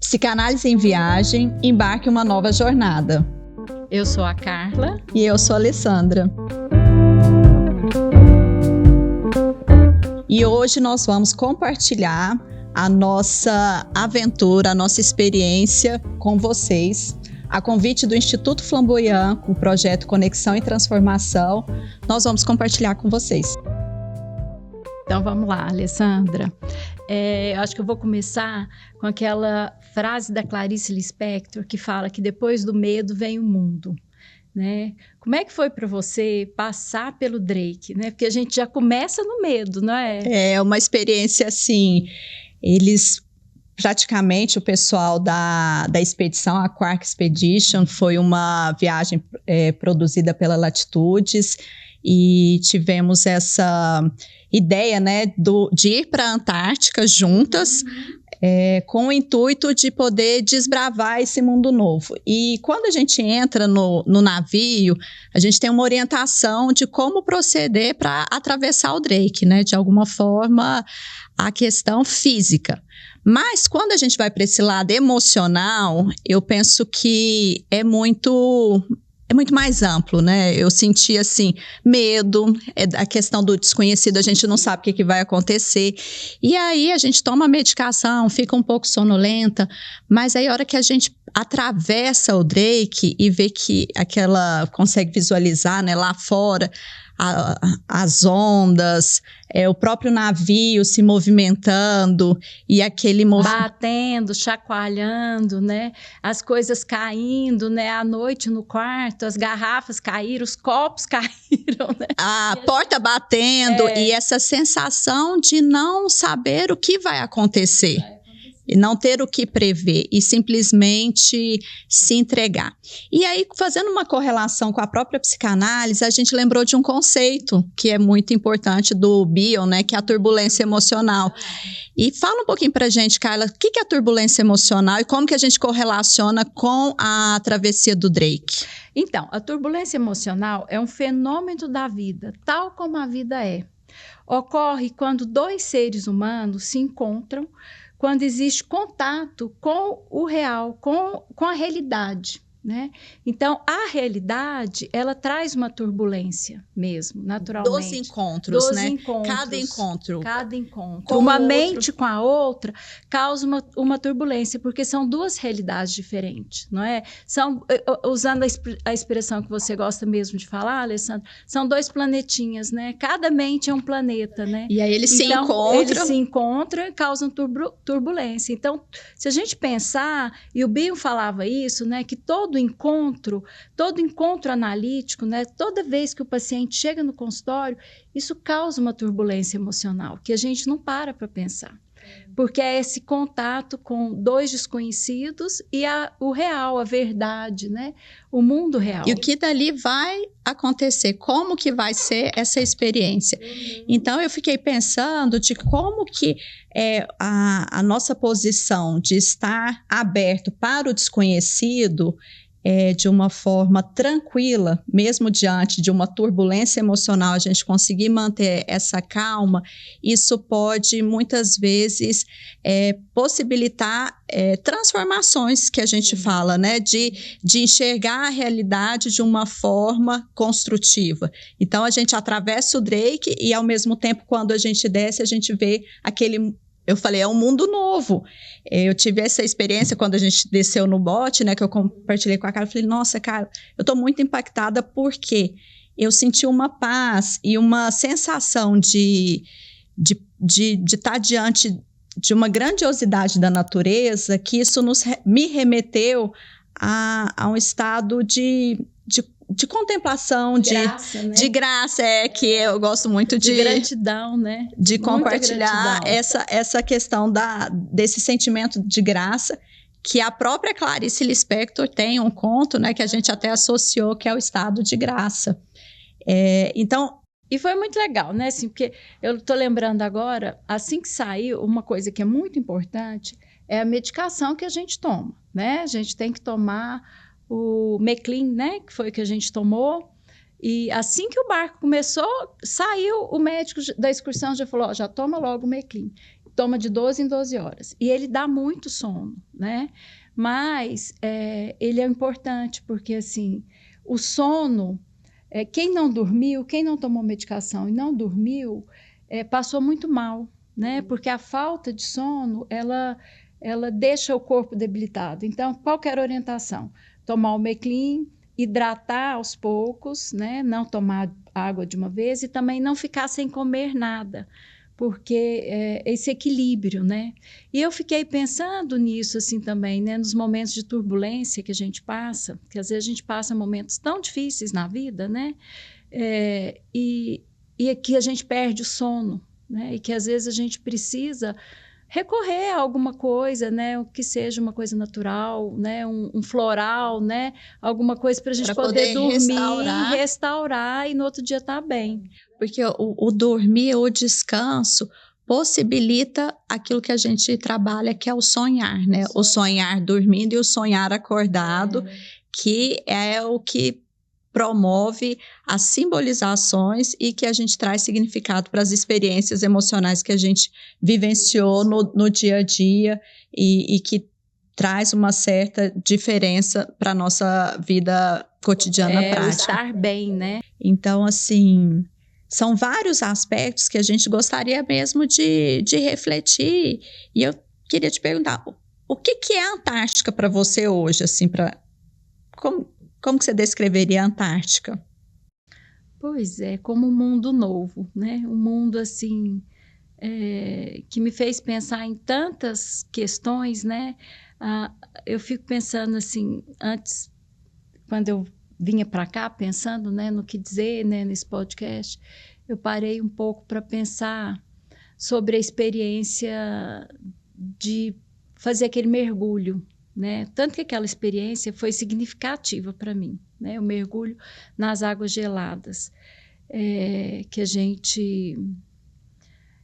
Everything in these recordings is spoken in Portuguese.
Psicanálise em Viagem, embarque uma nova jornada. Eu sou a Carla. E eu sou a Alessandra. E hoje nós vamos compartilhar a nossa aventura, a nossa experiência com vocês. A convite do Instituto Flamboyant, com o projeto Conexão e Transformação, nós vamos compartilhar com vocês. Então vamos lá, Alessandra. Eu acho que eu vou começar com aquela frase da Clarice Lispector que fala que depois do medo vem o mundo, né? Como é que foi para você passar pelo Drake, né? Porque a gente já começa no medo, não é? É uma experiência assim, eles praticamente, o pessoal da expedição, a Quark Expedition, foi uma viagem produzida pela Latitudes e tivemos essa ideia, né, de ir para a Antártica juntas, com o intuito de poder desbravar esse mundo novo. E quando a gente entra no navio, a gente tem uma orientação de como proceder para atravessar o Drake, né, de alguma forma, a questão física. Mas quando a gente vai para esse lado emocional, eu penso que é muito mais amplo, né? Eu senti, assim, medo, a questão do desconhecido, a gente não sabe o que vai acontecer. E aí a gente toma medicação, fica um pouco sonolenta, mas aí a hora que a gente atravessa o Drake e vê que consegue visualizar, né, lá fora, as ondas, o próprio navio se movimentando e aquele batendo, chacoalhando, né? As coisas caindo, né? À noite no quarto, as garrafas caíram, os copos caíram, né? A porta batendo e essa sensação de não saber o que vai acontecer. E não ter o que prever e simplesmente se entregar. E aí, fazendo uma correlação com a própria psicanálise, a gente lembrou de um conceito que é muito importante do Bion, né, que é a turbulência emocional. E fala um pouquinho pra gente, Carla, o que é a turbulência emocional e como que a gente correlaciona com a travessia do Drake? Então, a turbulência emocional é um fenômeno da vida, tal como a vida é. Ocorre quando dois seres humanos se encontram, quando existe contato com o real, com a realidade, né? Então, a realidade, ela traz uma turbulência mesmo, naturalmente. Dos encontros, né? Cada encontro. Com uma mente com a outra causa uma turbulência, porque são duas realidades diferentes, não é? Usando a expressão que você gosta mesmo de falar, Alessandra, são dois planetinhas, né? Cada mente é um planeta, né? E aí eles se encontram e causam turbulência. Então, se a gente pensar, e o Bion falava isso, né? Que todo encontro analítico, né? Toda vez que o paciente chega no consultório, isso causa uma turbulência emocional, que a gente não para pensar. Porque é esse contato com dois desconhecidos e o real, a verdade, né? O mundo real. E o que dali vai acontecer, como que vai ser essa experiência. Então, eu fiquei pensando de como que a nossa posição de estar aberto para o desconhecido de uma forma tranquila, mesmo diante de uma turbulência emocional, a gente conseguir manter essa calma, isso pode muitas vezes possibilitar transformações que a gente fala, né? De enxergar a realidade de uma forma construtiva. Então, a gente atravessa o Drake e, ao mesmo tempo, quando a gente desce, a gente vê aquele... Eu falei, é um mundo novo. Eu tive essa experiência quando a gente desceu no bote, né, que eu compartilhei com a Carla. Eu falei, nossa, cara, eu tô muito impactada porque eu senti uma paz e uma sensação de estar diante de uma grandiosidade da natureza, que isso me remeteu a um estado de contemplação, de graça, que eu gosto muito de gratidão, né? De compartilhar essa questão desse sentimento de graça, que a própria Clarice Lispector tem um conto, né, que a gente até associou, que é o estado de graça. Então, e foi muito legal, né? Assim, porque eu estou lembrando agora, assim que saiu, uma coisa que é muito importante é a medicação que a gente toma, né? A gente tem que tomar o Meclin, né? Que foi o que a gente tomou. E assim que o barco começou, saiu o médico da excursão, já falou, já toma logo o Meclin. toma de 12 em 12 horas. E ele dá muito sono, né? Mas ele é importante, porque, assim, o sono, quem não dormiu, quem não tomou medicação e não dormiu, passou muito mal, né? Porque a falta de sono, ela deixa o corpo debilitado. Então, qual que era a orientação? Tomar o Meclin, hidratar aos poucos, né? Não tomar água de uma vez e também não ficar sem comer nada, porque esse equilíbrio, né? E eu fiquei pensando nisso assim também, né? Nos momentos de turbulência que a gente passa, que às vezes a gente passa momentos tão difíceis na vida, né? E que a gente perde o sono, né? E que às vezes a gente precisa recorrer a alguma coisa, né? Que seja uma coisa natural, né? Um floral, né? Alguma coisa para a gente poder dormir, restaurar e no outro dia estar bem. Porque o dormir, o descanso, possibilita aquilo que a gente trabalha, que é o sonhar, né? O sonhar dormindo e o sonhar acordado, que é o que promove as simbolizações e que a gente traz significado para as experiências emocionais que a gente vivenciou no dia a dia e que traz uma certa diferença para a nossa vida cotidiana prática. O estar bem, né? Então, assim, são vários aspectos que a gente gostaria mesmo de refletir. E eu queria te perguntar, o que é a Antártica para você hoje, assim, como que você descreveria a Antártica? Pois é, como um mundo novo, né? Um mundo, assim, que me fez pensar em tantas questões, né? Eu fico pensando, assim, antes, quando eu vinha para cá, pensando, né, no que dizer, né, nesse podcast, eu parei um pouco para pensar sobre a experiência de fazer aquele mergulho, né? Tanto que aquela experiência foi significativa para mim, né? O mergulho nas águas geladas, que a gente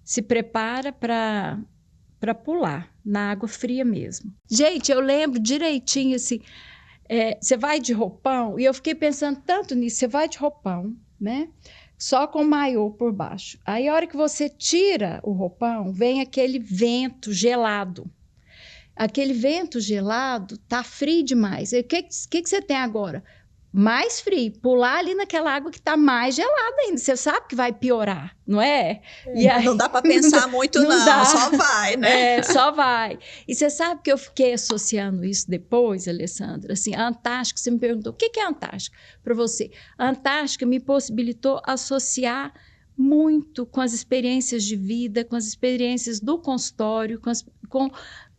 se prepara para pular na água fria mesmo. Gente, eu lembro direitinho assim, você vai de roupão, e eu fiquei pensando tanto nisso, você vai de roupão, né? Só com maiô por baixo. Aí a hora que você tira o roupão, vem aquele vento gelado. Aquele vento gelado tá frio demais. E o que você tem agora? Mais frio. Pular ali naquela água que tá mais gelada ainda. Você sabe que vai piorar, não é? E aí, não dá para pensar muito, não. Só vai, né? Só vai. E você sabe que eu fiquei associando isso depois, Alessandra? Assim, a Antártica, você me perguntou, o que é a Antártica para você? A Antártica me possibilitou associar muito com as experiências de vida, com as experiências do consultório,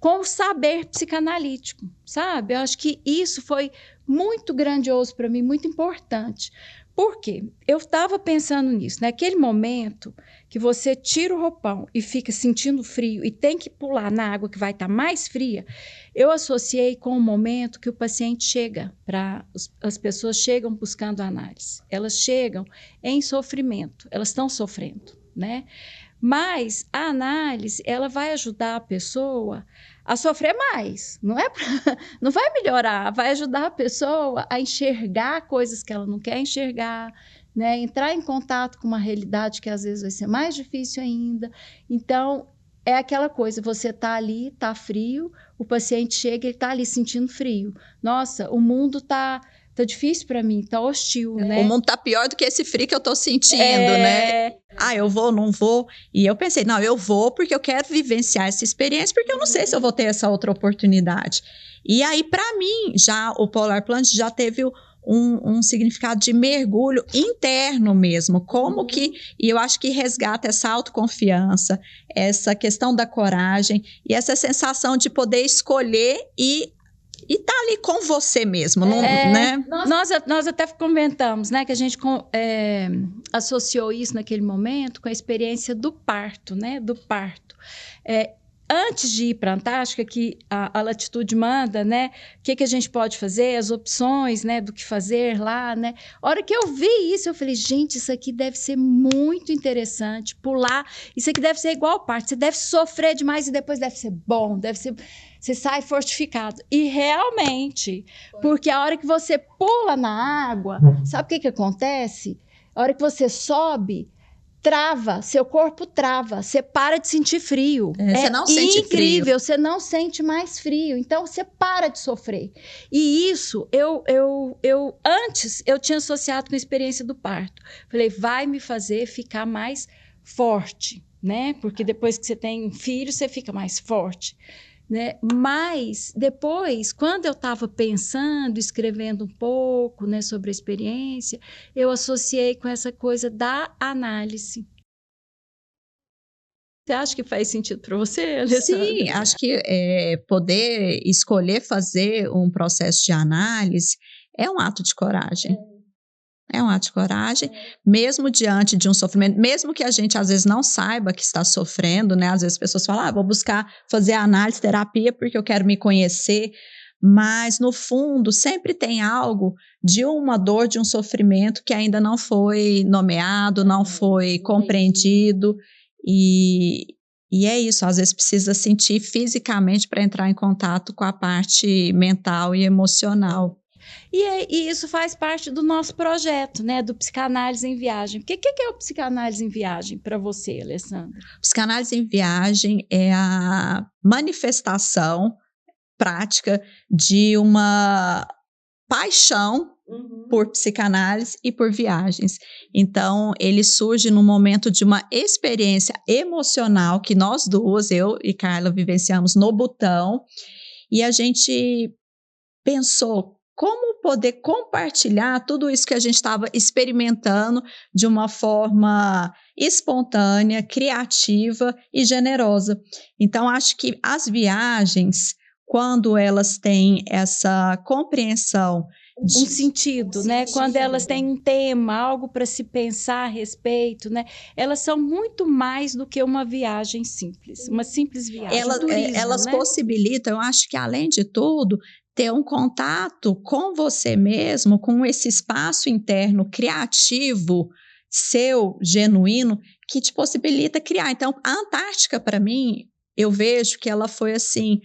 com o saber psicanalítico, sabe? Eu acho que isso foi muito grandioso para mim, muito importante. Por quê? Eu estava pensando nisso. Naquele momento que você tira o roupão e fica sentindo frio e tem que pular na água que vai estar mais fria, eu associei com o momento que o paciente chega, as pessoas chegam buscando análise. Elas chegam em sofrimento, elas estão sofrendo, né? Mas a análise, ela vai ajudar a pessoa a sofrer mais, não vai melhorar, vai ajudar a pessoa a enxergar coisas que ela não quer enxergar, né? Entrar em contato com uma realidade que às vezes vai ser mais difícil ainda. Então, é aquela coisa, você está ali, está frio, o paciente chega e está ali sentindo frio. Nossa, o mundo está difícil para mim, tá hostil, né? O mundo tá pior do que esse frio que eu tô sentindo, né? Eu vou, não vou. E eu pensei, não, eu vou porque eu quero vivenciar essa experiência, porque eu não sei se eu vou ter essa outra oportunidade. E aí, para mim, já o Polar Plunge já teve um significado de mergulho interno mesmo, como que, e eu acho que resgata essa autoconfiança, essa questão da coragem e essa sensação de poder escolher e tá ali com você mesmo, não, né? Nós até comentamos, né, que a gente associou isso naquele momento com a experiência do parto, né? Do parto. Antes de ir para a Antártica, que a latitude manda, né? O que a gente pode fazer, as opções, né? Do que fazer lá, né? A hora que eu vi isso, eu falei, gente, isso aqui deve ser muito interessante, pular, isso aqui deve ser igual ao parto, você deve sofrer demais e depois deve ser bom, você sai fortificado. E realmente, porque a hora que você pula na água, sabe o que acontece? A hora que você sobe, trava, seu corpo trava, você para de sentir frio. Você não sente incrível, frio. você não sente mais frio. Então, você para de sofrer. E isso, antes, eu tinha associado com a experiência do parto. Falei, vai me fazer ficar mais forte, né? Porque depois que você tem um filho, você fica mais forte. Né? Mas depois, quando eu estava pensando, escrevendo um pouco, né, sobre a experiência, eu associei com essa coisa da análise. Você acha que faz sentido para você, Alessandra? Sim, acho que poder escolher fazer um processo de análise é um ato de coragem. É um ato de coragem, mesmo diante de um sofrimento, mesmo que a gente às vezes não saiba que está sofrendo, né? Às vezes as pessoas falam, vou buscar fazer análise, terapia, porque eu quero me conhecer, mas no fundo sempre tem algo de uma dor, de um sofrimento que ainda não foi nomeado, não foi compreendido, e é isso, às vezes precisa sentir fisicamente para entrar em contato com a parte mental e emocional. E isso faz parte do nosso projeto, né, do Psicanálise em Viagem. O que é o Psicanálise em Viagem para você, Alessandra? Psicanálise em Viagem é a manifestação prática de uma paixão por psicanálise e por viagens. Então, ele surge no momento de uma experiência emocional que nós duas, eu e Carla, vivenciamos no Butão, e a gente pensou como poder compartilhar tudo isso que a gente estava experimentando de uma forma espontânea, criativa e generosa. Então, acho que as viagens, quando elas têm essa compreensão um sentido, né? Quando elas têm um tema, algo para se pensar a respeito, né? Elas são muito mais do que uma viagem simples, uma simples viagem. Elas possibilitam, eu acho que além de tudo, ter um contato com você mesmo, com esse espaço interno criativo, seu, genuíno, que te possibilita criar. Então, a Antártica, para mim, eu vejo que ela foi assim,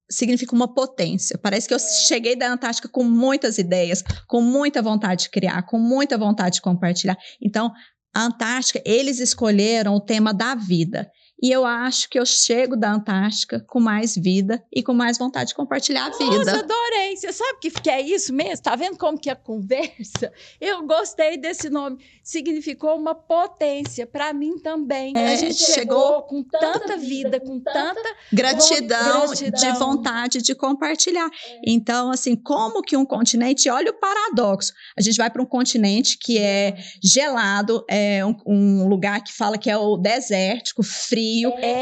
significa uma potência. Parece que eu cheguei da Antártica com muitas ideias, com muita vontade de criar, com muita vontade de compartilhar. Então, a Antártica, eles escolheram o tema da vida. E eu acho que eu chego da Antártica com mais vida e com mais vontade de compartilhar a vida. Nossa, adorei! Você sabe que é isso mesmo? Tá vendo como que é a conversa? Eu gostei desse nome. Significou uma potência para mim também. A gente chegou com tanta vida, com tanta gratidão de vontade de compartilhar. Então, assim, como que um continente... Olha o paradoxo. A gente vai para um continente que é gelado, é um lugar que fala que é o desértico, frio,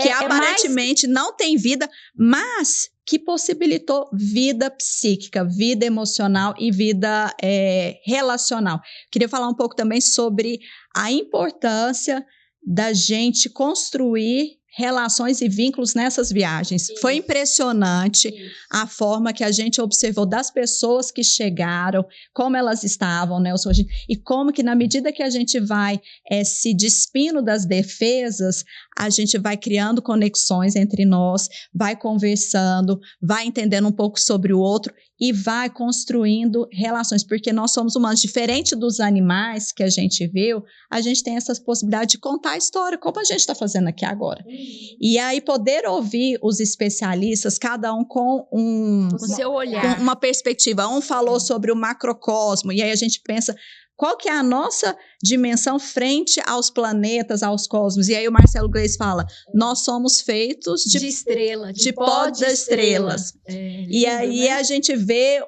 que aparentemente não tem vida, mas que possibilitou vida psíquica, vida emocional e vida relacional. Queria falar um pouco também sobre a importância da gente construir relações e vínculos nessas viagens. Isso. Foi impressionante a forma que a gente observou das pessoas que chegaram, como elas estavam, né? E como que na medida que a gente vai se despindo das defesas, a gente vai criando conexões entre nós, vai conversando, vai entendendo um pouco sobre o outro e vai construindo relações, porque nós somos humanos, diferente dos animais que a gente viu, a gente tem essas possibilidades de contar a história, como a gente está fazendo aqui agora. E aí poder ouvir os especialistas, cada um com o seu olhar, com uma perspectiva. Um falou sobre o macrocosmo, e aí a gente pensa... Qual que é a nossa dimensão frente aos planetas, aos cosmos? E aí o Marcelo Gleis fala, nós somos feitos de estrela, de pó das estrelas. Lindo, e aí, né? A gente vê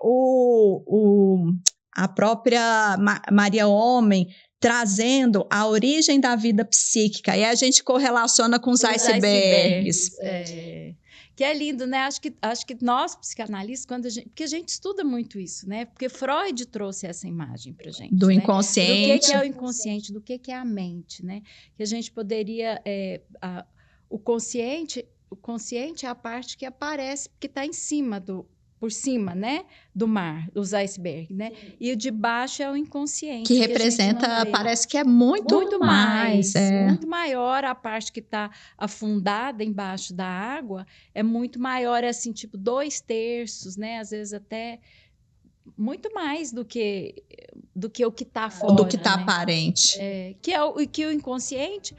a própria Maria Homem trazendo a origem da vida psíquica. E a gente correlaciona com os icebergs. Que é lindo, né? Acho que nós, psicanalistas, porque a gente estuda muito isso, né? Porque Freud trouxe essa imagem pra gente. Do né? inconsciente. Do que é o inconsciente, do que é a mente, né? Que a gente poderia... o consciente é a parte que aparece, que está em cima por cima, né, do mar, dos icebergs, né? Sim. E o de baixo é o inconsciente. Que representa, parece que é muito mais. Muito maior a parte que está afundada embaixo da água, é muito maior, assim, tipo 2/3, né? Às vezes até muito mais do que o que está fora. Do que está né? aparente. Que o inconsciente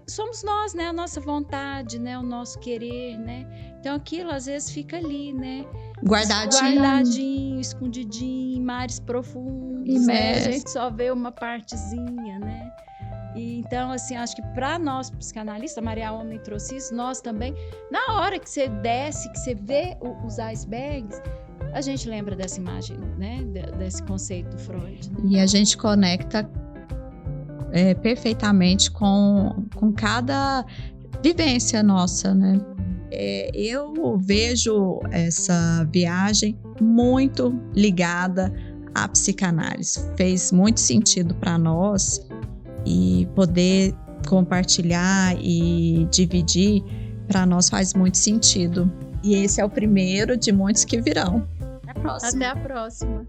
somos nós, né? A nossa vontade, né? O nosso querer, né? Então aquilo às vezes fica ali, né? Guardadinho, escondidinho, em mares profundos, né? A gente só vê uma partezinha, né? E, então, assim, acho que para nós psicanalistas, a Maria Homem trouxe isso, nós também, na hora que você desce, que você vê os icebergs, a gente lembra dessa imagem, né? Desse conceito do Freud. Né? E a gente conecta perfeitamente com cada vivência nossa, né? Eu vejo essa viagem muito ligada à psicanálise. Fez muito sentido para nós e poder compartilhar e dividir, para nós faz muito sentido. E esse é o primeiro de muitos que virão. Até a próxima. Até a próxima.